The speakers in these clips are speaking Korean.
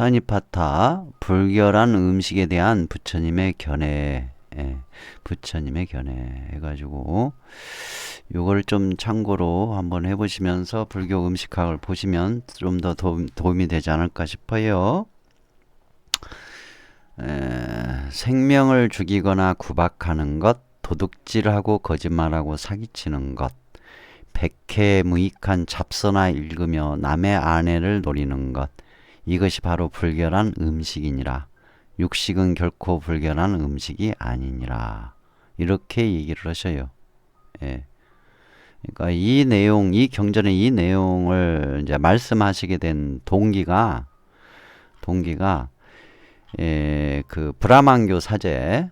파타니파타 불결한 음식에 대한 부처님의 견해, 부처님의 견해 해가지고 요거를 좀 참고로 한번 해보시면서 불교 음식학을 보시면 좀 더 도움이 되지 않을까 싶어요. 생명을 죽이거나 구박하는 것, 도둑질하고 거짓말하고 사기치는 것, 백해무익한 잡서나 읽으며 남의 아내를 노리는 것, 이것이 바로 불결한 음식이니라. 육식은 결코 불결한 음식이 아니니라. 이렇게 얘기를 하셔요. 예. 그러니까 이 내용, 이 경전의 이 내용을 이제 말씀하시게 된 동기가 그 브라만교 사제,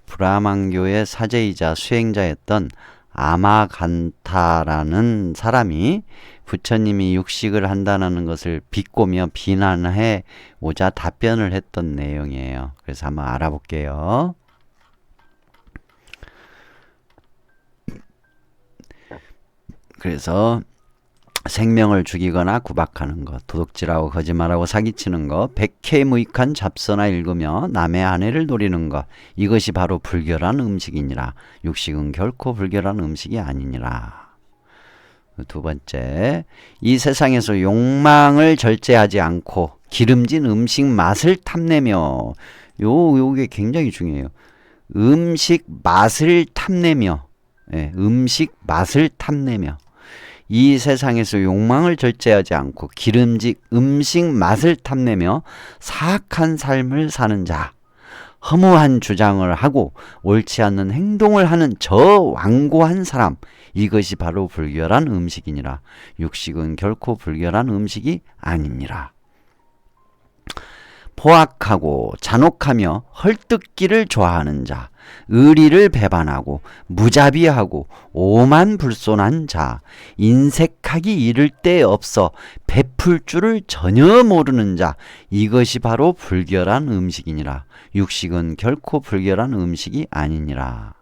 브라만교의 사제이자 수행자였던 아마간타라는 사람이 부처님이 육식을 한다는 것을 비꼬며 비난해 오자 답변을 했던 내용이에요. 그래서 한번 알아볼게요. 그래서 생명을 죽이거나 구박하는 것, 도둑질하고 거짓말하고 사기치는 것, 백해무익한 잡서나 읽으며 남의 아내를 노리는 것, 이것이 바로 불결한 음식이니라. 육식은 결코 불결한 음식이 아니니라. 두 번째, 이 세상에서 욕망을 절제하지 않고 기름진 음식 맛을 탐내며, 요게 굉장히 중요해요. 음식 맛을 탐내며, 음식 맛을 탐내며, 이 세상에서 욕망을 절제하지 않고 기름진 음식 맛을 탐내며 사악한 삶을 사는 자, 허무한 주장을 하고 옳지 않는 행동을 하는 저 완고한 사람, 이것이 바로 불결한 음식이니라. 육식은 결코 불결한 음식이 아니니라. 포악하고 잔혹하며 헐뜯기를 좋아하는 자, 의리를 배반하고 무자비하고 오만불손한 자, 인색하기 이를 데 없어 베풀 줄을 전혀 모르는 자, 이것이 바로 불결한 음식이니라. 육식은 결코 불결한 음식이 아니니라.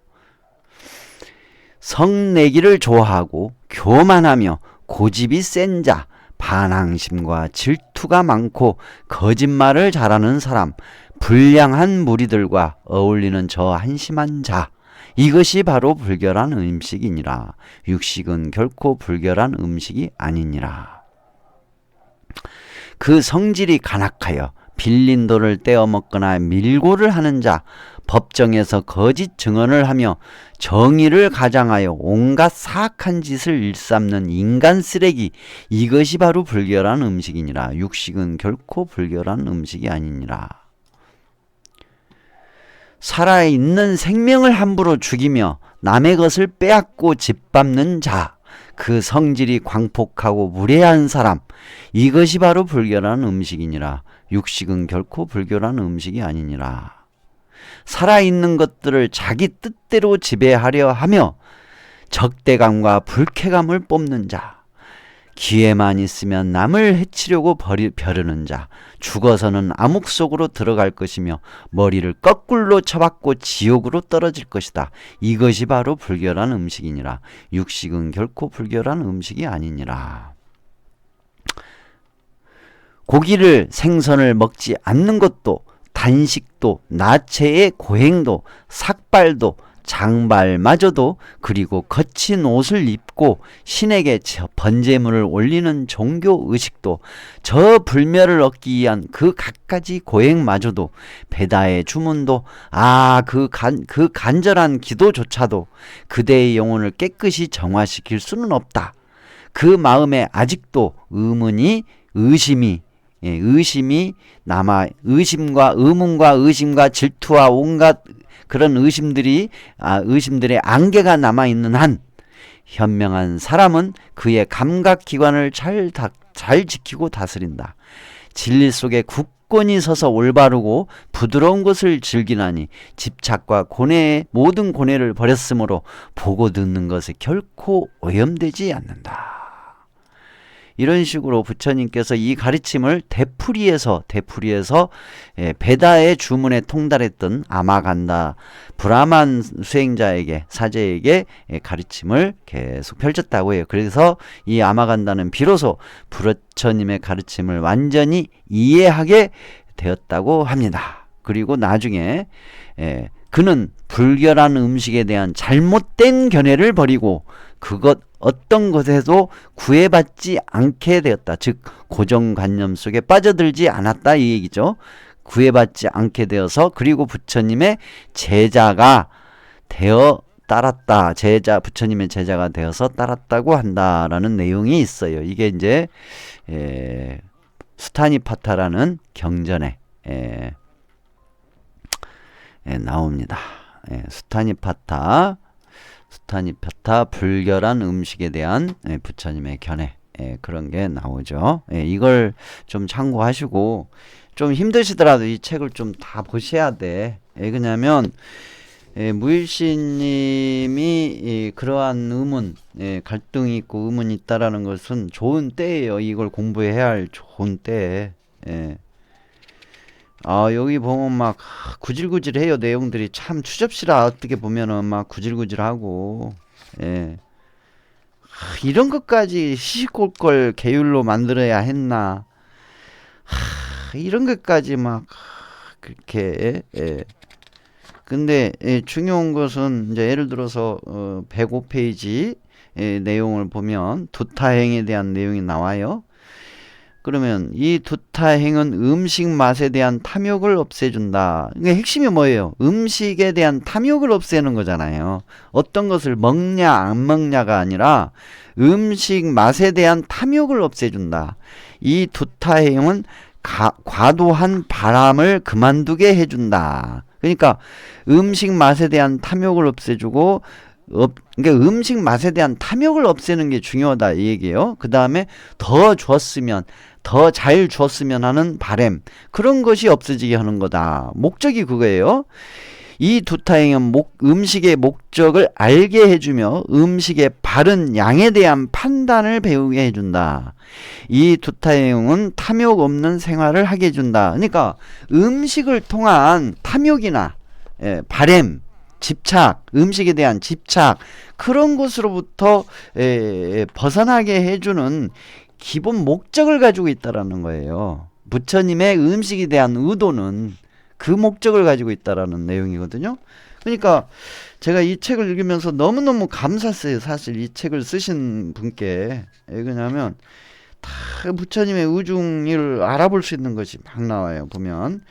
성내기를 좋아하고 교만하며 고집이 센 자, 반항심과 질투가 많고 거짓말을 잘하는 사람, 불량한 무리들과 어울리는 저 한심한 자, 이것이 바로 불결한 음식이니라. 육식은 결코 불결한 음식이 아니니라. 그 성질이 간악하여 빌린 돌을 떼어먹거나 밀고를 하는 자, 법정에서 거짓 증언을 하며 정의를 가장하여 온갖 사악한 짓을 일삼는 인간 쓰레기, 이것이 바로 불결한 음식이니라. 육식은 결코 불결한 음식이 아니니라. 살아있는 생명을 함부로 죽이며 남의 것을 빼앗고 짓밟는 자, 그 성질이 광폭하고 무례한 사람, 이것이 바로 불결한 음식이니라. 육식은 결코 불결한 음식이 아니니라. 살아있는 것들을 자기 뜻대로 지배하려 하며 적대감과 불쾌감을 뽐는 자, 기회만 있으면 남을 해치려고 벼르는 자, 죽어서는 암흑 속으로 들어갈 것이며 머리를 거꾸로 쳐박고 지옥으로 떨어질 것이다. 이것이 바로 불결한 음식이니라. 육식은 결코 불결한 음식이 아니니라. 고기를 생선을 먹지 않는 것도, 단식도, 나체의 고행도, 삭발도, 장발마저도, 그리고 거친 옷을 입고 신에게 번제물을 올리는 종교 의식도, 저 불멸을 얻기 위한 그 갖가지 고행마저도, 배다의 주문도, 그 간절한 기도조차도 그대의 영혼을 깨끗이 정화시킬 수는 없다. 그 마음에 아직도 의심이 남아, 의문과 의심과 질투와 온갖 그런 의심들의 안개가 남아있는 한 현명한 사람은 그의 감각기관을 잘 지키고 다스린다. 진리 속에 굳건히 서서 올바르고 부드러운 것을 즐기나니 집착과 모든 고뇌를 버렸으므로 보고 듣는 것에 결코 오염되지 않는다. 이런 식으로 부처님께서 이 가르침을 되풀이해서 베다의 주문에 통달했던 아마간다 브라만 수행자에게 사제에게 가르침을 계속 펼쳤다고 해요. 그래서 이 아마간다는 비로소 부처님의 가르침을 완전히 이해하게 되었다고 합니다. 그리고 나중에 그는 불결한 음식에 대한 잘못된 견해를 버리고 그것 어떤 것에도 구애받지 않게 되었다. 즉 고정관념 속에 빠져들지 않았다 이 얘기죠. 구애받지 않게 되어서 그리고 부처님의 제자가 되어 따랐다. 부처님의 제자가 되어서 따랐다고 한다라는 내용이 있어요. 이게 이제 수타니파타라는 경전에 나옵니다. 수타니파타 불결한 음식에 대한 부처님의 견해 그런 게 나오죠. 이걸 좀 참고하시고 좀 힘드시더라도 이 책을 좀 다 보셔야 돼. 왜냐하면 무일신님이 그러한 의문, 갈등이 있고 의문이 있다라는 것은 좋은 때예요. 이걸 공부해야 할 좋은 때. 여기 보면 막 구질구질해요. 내용들이 참 추접시라 어떻게 보면은 막 구질구질하고 이런 것까지 시시콜콜 계율로 만들어야 했나. 이런 것까지 막 그렇게 근데 중요한 것은 이제 예를 들어서 105페이지 내용을 보면 두타행에 대한 내용이 나와요. 그러면 이 두타행은 음식 맛에 대한 탐욕을 없애준다. 그러니까 핵심이 뭐예요? 음식에 대한 탐욕을 없애는 거잖아요. 어떤 것을 먹냐 안 먹냐가 아니라 음식 맛에 대한 탐욕을 없애준다. 이 두타행은 과도한 바람을 그만두게 해준다. 그러니까 음식 맛에 대한 탐욕을 없애주고 그러니까 음식 맛에 대한 탐욕을 없애는 게 중요하다 이 얘기예요. 그 다음에 더 줬으면 더 잘 줬으면 하는 바램 그런 것이 없어지게 하는 거다. 목적이 그거예요. 이 두타행은 음식의 목적을 알게 해주며 음식의 바른 양에 대한 판단을 배우게 해준다. 이 두타행은 탐욕 없는 생활을 하게 해준다. 그러니까 음식을 통한 탐욕이나 바램 집착, 음식에 대한 집착 그런 것으로부터 벗어나게 해주는 기본 목적을 가지고 있다라는 거예요. 부처님의 음식에 대한 의도는 그 목적을 가지고 있다라는 내용이거든요. 그러니까 제가 이 책을 읽으면서 너무너무 감사했어요. 사실 이 책을 쓰신 분께. 왜냐하면 다 부처님의 의중을 알아볼 수 있는 것이 막 나와요. 보면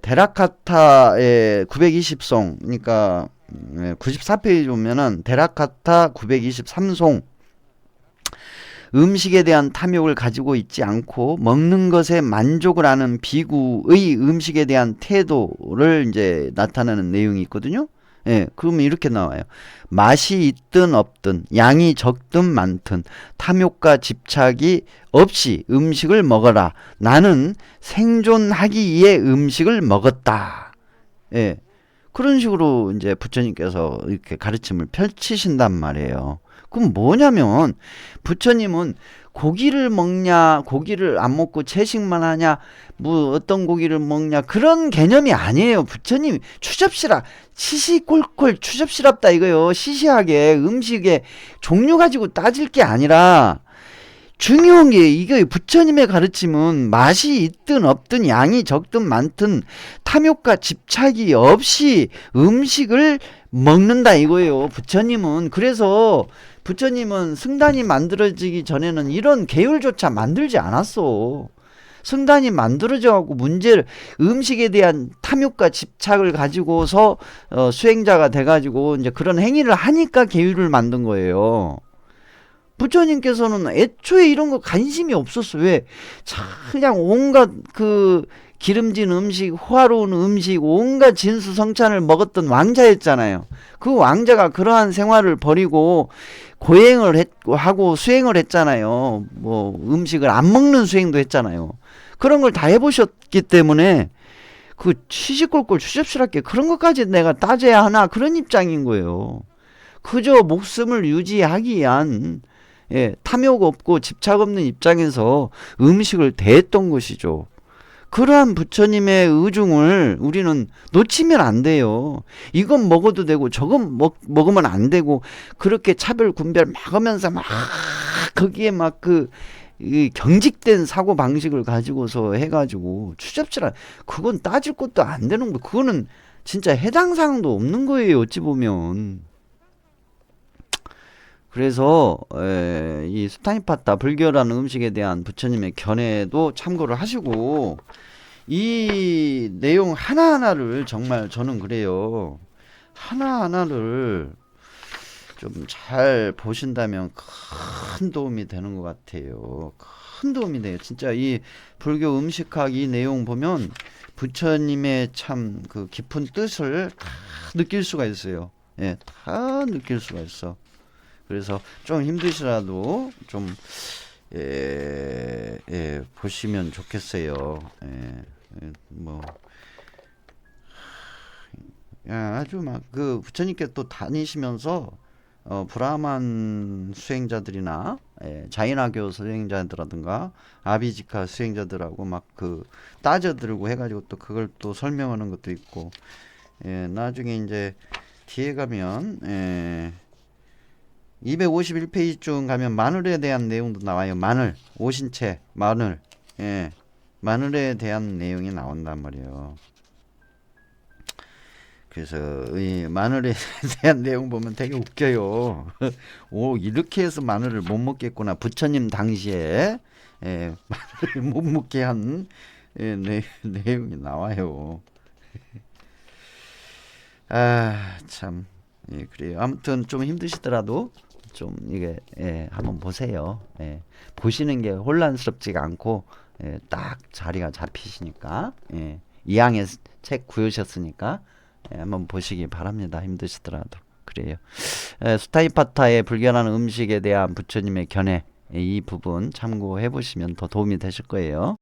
데라카타의 920송 그러니까 94페이지 보면은 데라카타 923송 음식에 대한 탐욕을 가지고 있지 않고 먹는 것에 만족을 하는 비구의 음식에 대한 태도를 이제 나타내는 내용이 있거든요. 그러면 이렇게 나와요. 맛이 있든 없든 양이 적든 많든 탐욕과 집착이 없이 음식을 먹어라. 나는 생존하기 위해 음식을 먹었다. 그런 식으로 이제 부처님께서 이렇게 가르침을 펼치신단 말이에요. 그럼 뭐냐면 부처님은 고기를 먹냐 고기를 안 먹고 채식만 하냐 뭐 어떤 고기를 먹냐 그런 개념이 아니에요. 부처님이 시시콜콜 추접스럽다 이거요. 시시하게 음식의 종류 가지고 따질 게 아니라 중요한 게 이게 부처님의 가르침은 맛이 있든 없든 양이 적든 많든 탐욕과 집착이 없이 음식을 먹는다 이거예요. 부처님은 그래서 부처님은 승단이 만들어지기 전에는 이런 계율조차 만들지 않았어. 승단이 만들어져 갖고 문제를 음식에 대한 탐욕과 집착을 가지고서 수행자가 돼 가지고 이제 그런 행위를 하니까 계율을 만든 거예요. 부처님께서는 애초에 이런 거 관심이 없었어. 왜? 그냥 온갖 그 기름진 음식, 호화로운 음식, 온갖 진수성찬을 먹었던 왕자였잖아요. 그 왕자가 그러한 생활을 버리고 고행을 하고 수행을 했잖아요. 뭐 음식을 안 먹는 수행도 했잖아요. 그런 걸 다 해보셨기 때문에 그 시시콜콜 추접스럽게 그런 것까지 내가 따져야 하나 그런 입장인 거예요. 그저 목숨을 유지하기 위한 예, 탐욕 없고 집착 없는 입장에서 음식을 대했던 것이죠. 그러한 부처님의 의중을 우리는 놓치면 안 돼요. 이건 먹어도 되고 저건 먹으면 안 되고 그렇게 차별 군별 막 하면서 막 거기에 막 이 경직된 사고 방식을 가지고서 해가지고 추잡스러운 그건 따질 것도 안 되는 거. 그거는 진짜 해당 사항도 없는 거예요. 어찌 보면. 그래서 이 수타니파타 불교라는 음식에 대한 부처님의 견해도 참고를 하시고 이 내용 하나하나를 정말 저는 그래요. 하나하나를 좀 잘 보신다면 큰 도움이 되는 것 같아요. 큰 도움이 돼요. 진짜 이 불교 음식학 이 내용 보면 부처님의 참 그 깊은 뜻을 다 느낄 수가 있어요. 예, 다 느낄 수가 있어. 그래서 좀 힘드시라도 좀 보시면 좋겠어요. 뭐 아주 막 그 부처님께 또 다니시면서 브라만 수행자들이나 자인화교 수행자들라든가 아비지카 수행자들하고 막 그 따져들고 해가지고 또 그걸 또 설명하는 것도 있고 나중에 이제 뒤에 가면 251페이지쯤 가면 마늘에 대한 내용도 나와요. 마늘, 오신채, 마늘, 마늘에 대한 내용이 나온단 말이에요. 그래서 이 마늘에 대한 내용 보면 되게 웃겨요. 오, 이렇게 해서 마늘을 못 먹겠구나. 부처님 당시에 마늘을 못 먹게 한 내용이 나와요. 아, 참. 그래요. 아무튼 좀 힘드시더라도 좀 이게 한번 보세요. 보시는 게 혼란스럽지가 않고 딱 자리가 잡히시니까 이왕에 책 구우셨으니까 한번 보시기 바랍니다. 힘드시더라도. 그래요. 수타이파타의 불견한 음식에 대한 부처님의 견해 이 부분 참고해 보시면 더 도움이 되실 거예요.